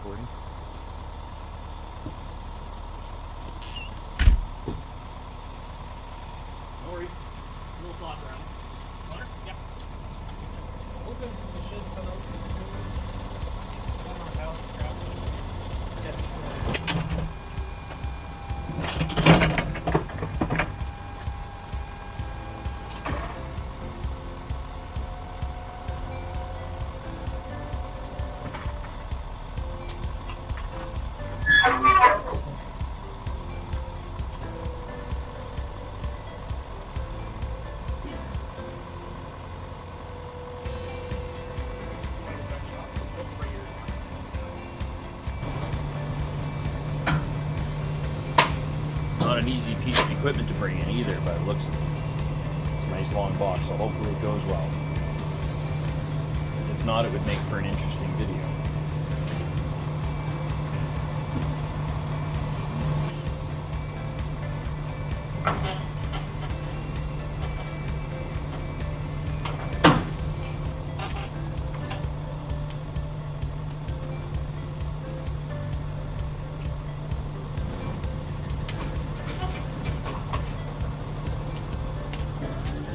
recording. No worries. A little soft around. Water? Yep. Open. The sheds come out. I don't know how it's traveling. Not an easy piece of equipment to bring in either, by the looks of it. It's a nice long box, so hopefully it goes well. If not, it would make for an interesting video.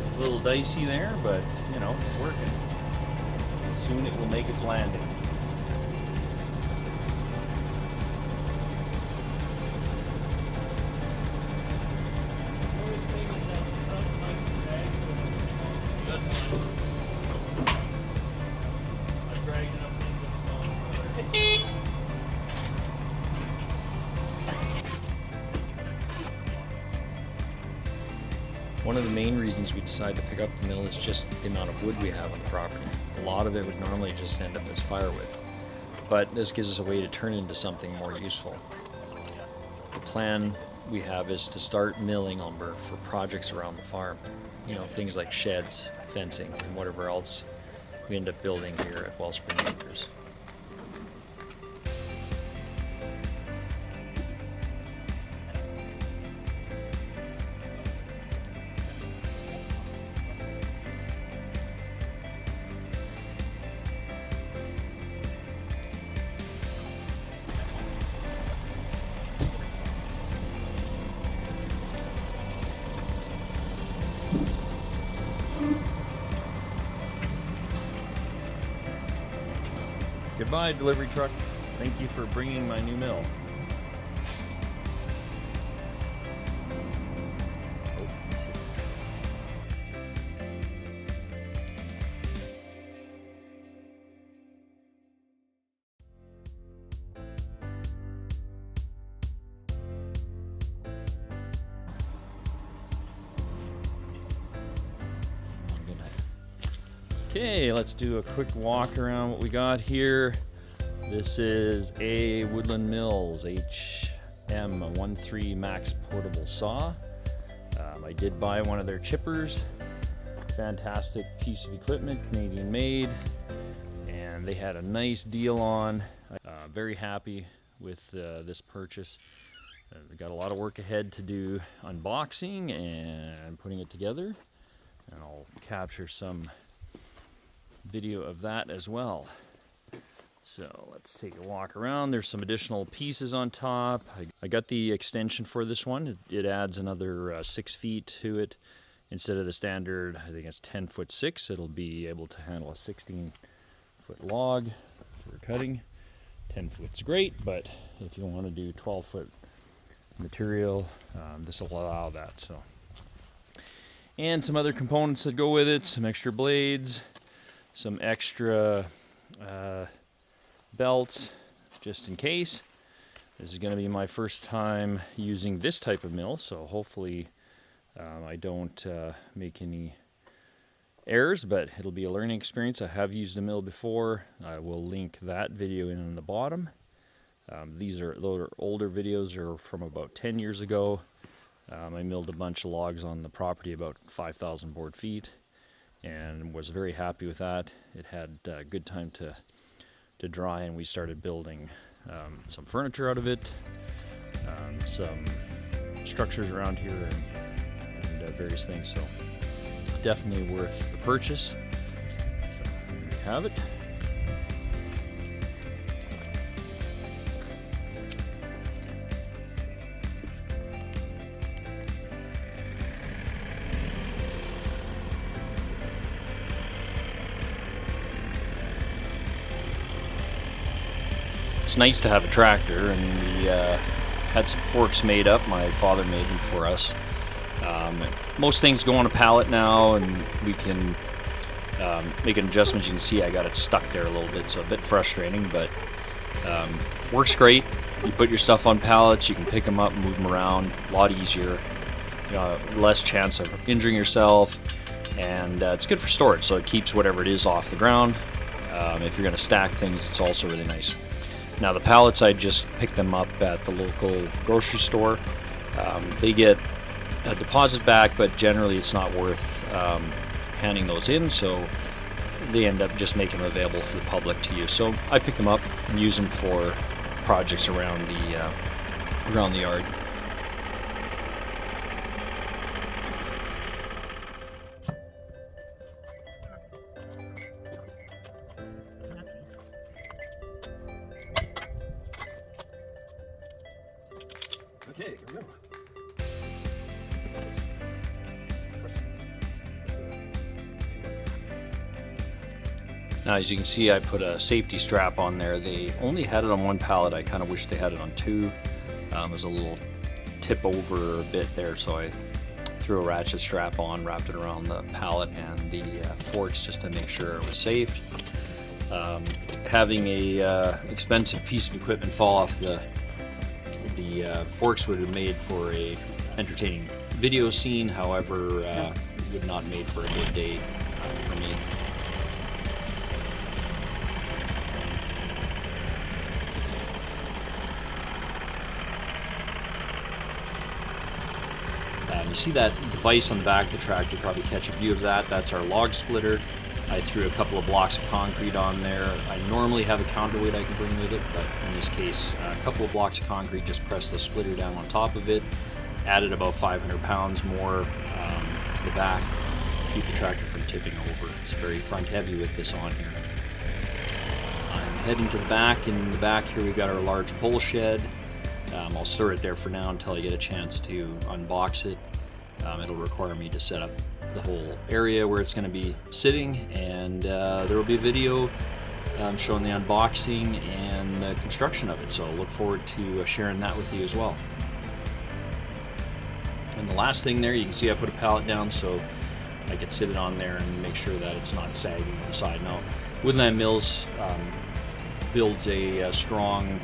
A little dicey there, but you know, it's working. Soon it will make its landing. One of the main reasons we decided to pick up the mill is just the amount of wood we have on the property. A lot of it would normally just end up as firewood, but this gives us a way to turn it into something more useful. The plan we have is to start milling lumber for projects around the farm. You know, things like sheds, fencing, and whatever else we end up building here at Wellspring Acres. Goodbye, delivery truck. Thank you for bringing my new mill. Okay, let's do a quick walk around what we got here. This is a Woodland Mills HM130MAX portable saw. I did buy one of their chippers. Fantastic piece of equipment, Canadian made, and they had a nice deal on. Very happy with this purchase. We got a lot of work ahead to do unboxing and putting it together, and I'll capture some video of that as well. So let's take a walk around. There's some additional pieces on top. I got the extension for this one. It adds another 6 feet to it. Instead of the standard, I think it's 10'6", it'll be able to handle a 16-foot log for cutting. 10 foot's great, but if you want to do 12-foot material, this will allow that. So, and some other components that go with it, some extra blades, some extra belts just in case. This is going to be my first time using this type of mill, so hopefully I don't make any errors, but it'll be a learning experience. I have used a mill before. I will link that video in on the bottom. Those are older videos, are from about 10 years ago. I milled a bunch of logs on the property, about 5,000 board feet, and was very happy with that. It had a good time to dry, and we started building some furniture out of it, some structures around here, and various things. So definitely worth the purchase. So there you have it. it's nice to have a tractor, and we had some forks made up. My father made them for us. Most things go on a pallet now, and we can make an adjustment. You can see I got it stuck there a little bit, so a bit frustrating, but works great. You put your stuff on pallets, you can pick them up and move them around a lot easier. Less chance of injuring yourself, and it's good for storage, so it keeps whatever it is off the ground. If you're going to stack things, it's also really nice. Now the pallets, I just picked them up at the local grocery store. They get a deposit back, but generally it's not worth handing those in, so they end up just making them available for the public to use. So I pick them up and use them for projects around the yard. Okay, here we go. Now, as you can see, I put a safety strap on there. They only had it on one pallet. I kind of wish they had it on two. It was a little tip over a bit there, so I threw a ratchet strap on, wrapped it around the pallet and the forks just to make sure it was safe. Having a expensive piece of equipment fall off the forks would have made for a entertaining video scene. However, would not made for a good day for me. You see that device on the back of the tractor, probably catch a view of that. That's our log splitter. I threw a couple of blocks of concrete on there. I normally have a counterweight I can bring with it, but in this case, a couple of blocks of concrete, just pressed the splitter down on top of it, added about 500 pounds more to the back, keep the tractor from tipping over. It's very front heavy with this on here. I'm heading to the back. In the back here we've got our large pole shed. I'll store it there for now until I get a chance to unbox it. It'll require me to set up the whole area where it's going to be sitting, and there will be a video showing the unboxing and the construction of it, so I'll look forward to sharing that with you as well. And the last thing there, you can see I put a pallet down so I could sit it on there and make sure that it's not sagging on the side. Now, Woodland Mills builds a strong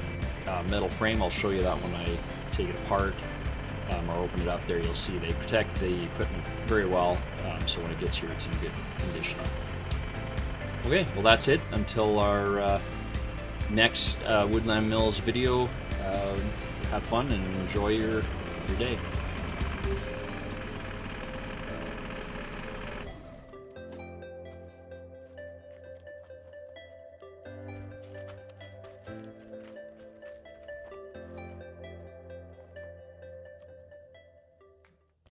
metal frame. I'll show you that when I take it apart or open it up. There you'll see they protect the equipment very well, so when it gets here it's in good condition. Okay, well that's it until our next Woodland Mills video. Have fun and enjoy your day.